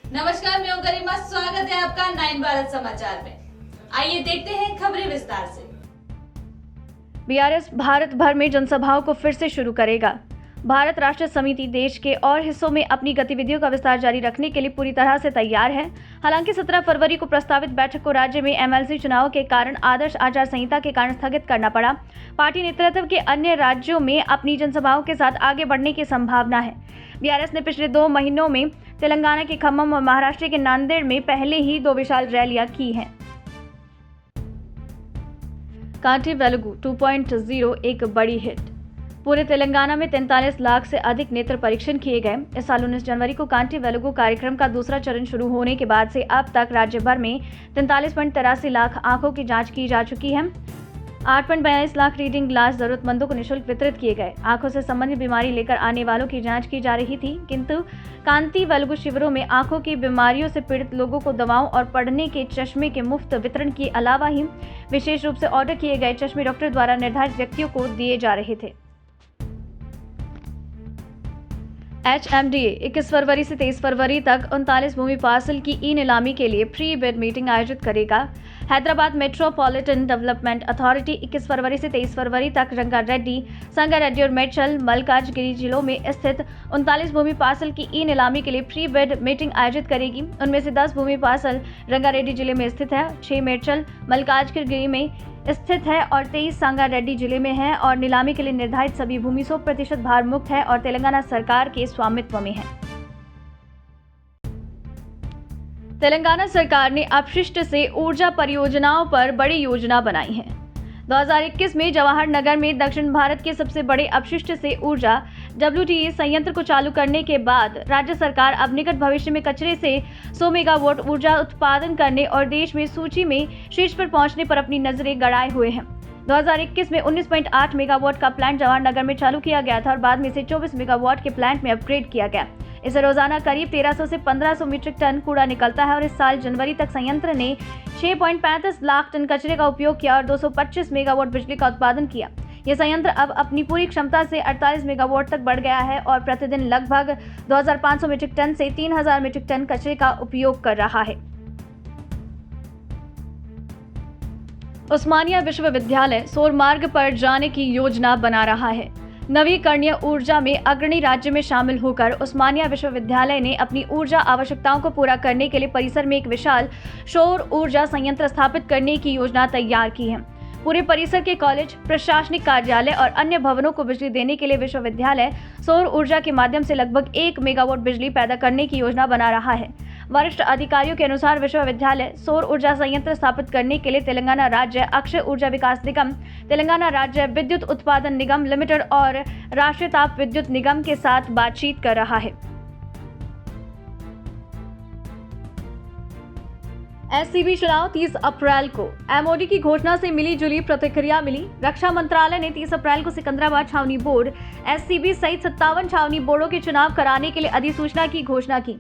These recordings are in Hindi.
नमस्कार, मैं हूं गरिमा। स्वागत है आपका 9 भारत समाचार में। आइए देखते हैं खबरें विस्तार से। बीआरएस भारत भर में जनसभाओं को फिर से शुरू करेगा। भारत राष्ट्र समिति देश के और हिस्सों में अपनी गतिविधियों का विस्तार जारी रखने के लिए पूरी तरह से तैयार है। हालांकि 17 फरवरी को प्रस्तावित बैठक को राज्य में एमएलसी चुनाव के कारण आदर्श आचार संहिता के कारण स्थगित करना पड़ा। पार्टी नेतृत्व के अन्य राज्यों में अपनी जनसभाओं के साथ आगे बढ़ने की संभावना है। बीआरएस ने पिछले 2 महीनों में तेलंगाना के खम्मम और महाराष्ट्र के नांदेड़ में पहले ही 2 विशाल रैलियां की हैं। कांटी वेलुगु 2.0 एक बड़ी हिट। पूरे तेलंगाना में 43 लाख से अधिक नेत्र परीक्षण किए गए। इस साल 19 जनवरी को कांटी वेलुगु कार्यक्रम का दूसरा चरण शुरू होने के बाद से अब तक राज्य भर में 43.83 लाख आंखों की जांच की जा चुकी है। 8.42 लाख रीडिंग ग्लास जरूरतमंदों को निःशुल्क वितरित किए गए। आंखों से संबंधित बीमारी लेकर आने वालों की जांच की जा रही थी, किंतु कांटी वेलुगु शिविरों में आंखों की बीमारियों से पीड़ित लोगों को दवाओं और पढ़ने के चश्मे के मुफ्त वितरण के अलावा ही विशेष रूप से ऑर्डर किए गए चश्मे डॉक्टर द्वारा निर्धारित व्यक्तियों को दिए जा रहे थे। HMDA 21 फरवरी से 23 फरवरी तक 39 भूमि पार्सल की ई नीलामी के लिए प्री बिड मीटिंग आयोजित करेगा। हैदराबाद मेट्रोपॉलिटन डेवलपमेंट अथॉरिटी 21 फरवरी से 23 फरवरी तक रंगारेड्डी, संगारेड्डी और मेडचल मल्काजगिरी जिलों में स्थित 39 भूमि पार्सल की ई नीलामी के लिए प्री बिड मीटिंग आयोजित करेगी। उनमें से 10 भूमि पार्सल रंगारेड्डी जिले में स्थित है, 6 मेडचल मल्काजगिरी में स्थित है और 23 संगारेड्डी जिले में है और नीलामी के लिए निर्धारित सभी भूमि 100% भार मुक्त है और तेलंगाना सरकार के स्वामित्व में है। तेलंगाना सरकार ने अपशिष्ट से ऊर्जा परियोजनाओं पर बड़ी योजना बनाई है। 2021 में जवाहर नगर में दक्षिण भारत के सबसे बड़े अपशिष्ट से ऊर्जा WTE संयंत्र को चालू करने के बाद राज्य सरकार अब निकट भविष्य में कचरे से 100 मेगावाट ऊर्जा उत्पादन करने और देश में सूची में शीर्ष पर पहुंचने पर अपनी नजरें गड़ाए हुए हैं। 2021 में 19.8 मेगावाट का प्लांट जवाहर नगर में चालू किया गया था और बाद में इसे 24 मेगावाट के प्लांट में अपग्रेड किया गया। इससे रोजाना करीब 1300 से 1500 मीट्रिक टन कूड़ा निकलता है और इस साल जनवरी तक संयंत्र ने 6.35 लाख टन कचरे का उपयोग किया और 225 मेगावाट बिजली का उत्पादन किया। यह संयंत्र अब अपनी पूरी क्षमता से 48 मेगावाट तक बढ़ गया है और प्रतिदिन लगभग 2500 मीट्रिक टन से 3000 मीट्रिक टन कचरे का उपयोग कर रहा है। उस्मानिया विश्वविद्यालय सौर मार्ग पर जाने की योजना बना रहा है। नवीकरणीय ऊर्जा में अग्रणी राज्य में शामिल होकर उस्मानिया विश्वविद्यालय ने अपनी ऊर्जा आवश्यकताओं को पूरा करने के लिए परिसर में एक विशाल सौर ऊर्जा संयंत्र स्थापित करने की योजना तैयार की है। पूरे परिसर के कॉलेज, प्रशासनिक कार्यालय और अन्य भवनों को बिजली देने के लिए विश्वविद्यालय सौर ऊर्जा के माध्यम से लगभग 1 मेगावाट बिजली पैदा करने की योजना बना रहा है। वरिष्ठ अधिकारियों के अनुसार विश्वविद्यालय सौर ऊर्जा संयंत्र स्थापित करने के लिए तेलंगाना राज्य अक्षय ऊर्जा विकास निगम, तेलंगाना राज्य विद्युत उत्पादन निगम लिमिटेड और राष्ट्रीय ताप विद्युत निगम के साथ बातचीत कर रहा है। SCB चुनाव 30 अप्रैल को MOD की घोषणा से मिली जुली प्रतिक्रिया मिली। रक्षा मंत्रालय ने 30 अप्रैल को सिकंदराबाद छावनी बोर्ड, SCB सहित 57 छावनी बोर्डों के चुनाव कराने के लिए अधिसूचना की घोषणा की।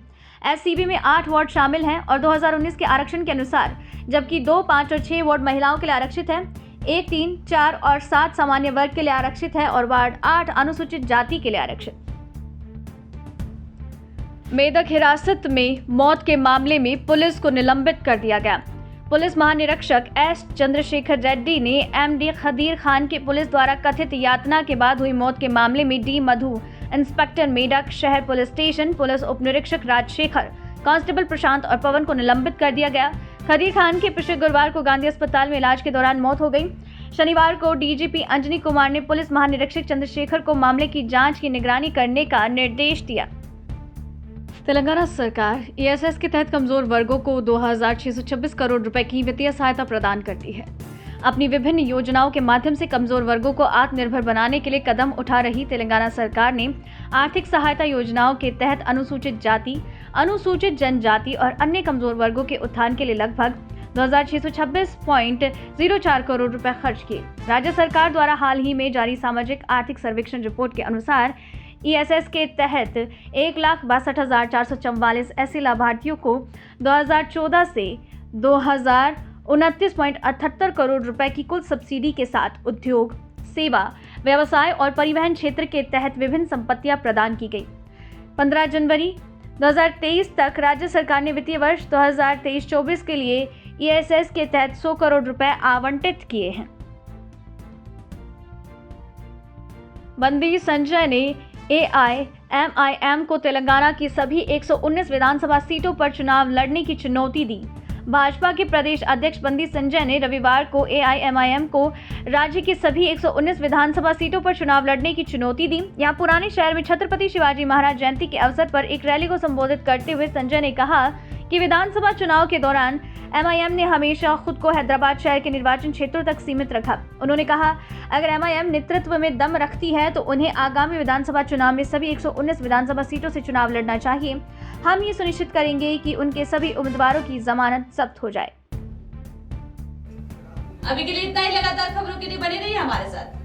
SCB में 8 वार्ड शामिल हैं और 2019 के आरक्षण के अनुसार, जबकि 2, 5 और 6 वार्ड महिलाओं के लिए आरक्षित है। 1, 3, 4 और 7 सामान्य वर्ग के लिए आरक्षित है और वार्ड 8 अनुसूचित जाति के लिए आरक्षित। मेदक हिरासत में मौत के मामले में पुलिस को निलंबित कर दिया गया। पुलिस महानिरीक्षक S चंद्रशेखर रेड्डी ने MD खदीर खान के पुलिस द्वारा कथित यातना के बाद हुई मौत के मामले में D मधु, इंस्पेक्टर मेडक शहर पुलिस स्टेशन, पुलिस उप निरीक्षक राजशेखर, कांस्टेबल प्रशांत और पवन को निलंबित कर दिया गया। खदीर खान की पिछले गुरुवार को गांधी अस्पताल में इलाज के दौरान मौत हो गई। शनिवार को DGP अंजनी कुमार ने पुलिस महानिरीक्षक चंद्रशेखर को मामले की जांच की निगरानी करने का निर्देश दिया। तेलंगाना सरकार ESS के तहत कमजोर वर्गों को 2626 करोड़ रुपए की वित्तीय सहायता प्रदान करती है। अपनी विभिन्न योजनाओं के माध्यम से कमजोर वर्गों को आत्मनिर्भर बनाने के लिए कदम उठा रही तेलंगाना सरकार ने आर्थिक सहायता योजनाओं के तहत अनुसूचित जाति, अनुसूचित जनजाति और अन्य कमजोर वर्गों के उत्थान के लिए लगभग 2626.04 करोड़ रुपए खर्च किए। राज्य सरकार द्वारा हाल ही में जारी सामाजिक आर्थिक सर्वेक्षण रिपोर्ट के अनुसार ESS के तहत 1,62,444 ऐसे लाभार्थियों को 2014 से 2029.78 करोड़ रुपए की कुल सब्सिडी के साथ उद्योग, सेवा, व्यवसाय और परिवहन क्षेत्र के तहत विभिन्न संपत्तियां प्रदान की गई। 15 जनवरी 2023 तक राज्य सरकार ने वित्तीय वर्ष 2023-24 के लिए ESS के तहत 100 करोड़ रुपए आवंटित किए हैं। बंदी संजय ने AIMIM को तेलंगाना की सभी 119 विधानसभा सीटों पर चुनाव लड़ने की चुनौती दी। भाजपा के प्रदेश अध्यक्ष बंदी संजय ने रविवार को AIMIM को राज्य की सभी 119 विधानसभा सीटों पर चुनाव लड़ने की चुनौती दी। यहां पुराने शहर में छत्रपति शिवाजी महाराज जयंती के अवसर पर एक रैली को संबोधित करते हुए संजय ने कहा कि विधानसभा चुनाव के दौरान MIM ने हमेशा खुद को हैदराबाद शहर के निर्वाचन क्षेत्रों तक सीमित रखा। उन्होंने कहा, अगर MIM नेतृत्व में दम रखती है तो उन्हें आगामी विधानसभा चुनाव में सभी 119 विधानसभा सीटों से चुनाव लड़ना चाहिए। हम ये सुनिश्चित करेंगे कि उनके सभी उम्मीदवारों की जमानत जब्त हो जाए। अभी के लिए इतना ही। लगातार खबरों के लिए बने रहिए हमारे साथ।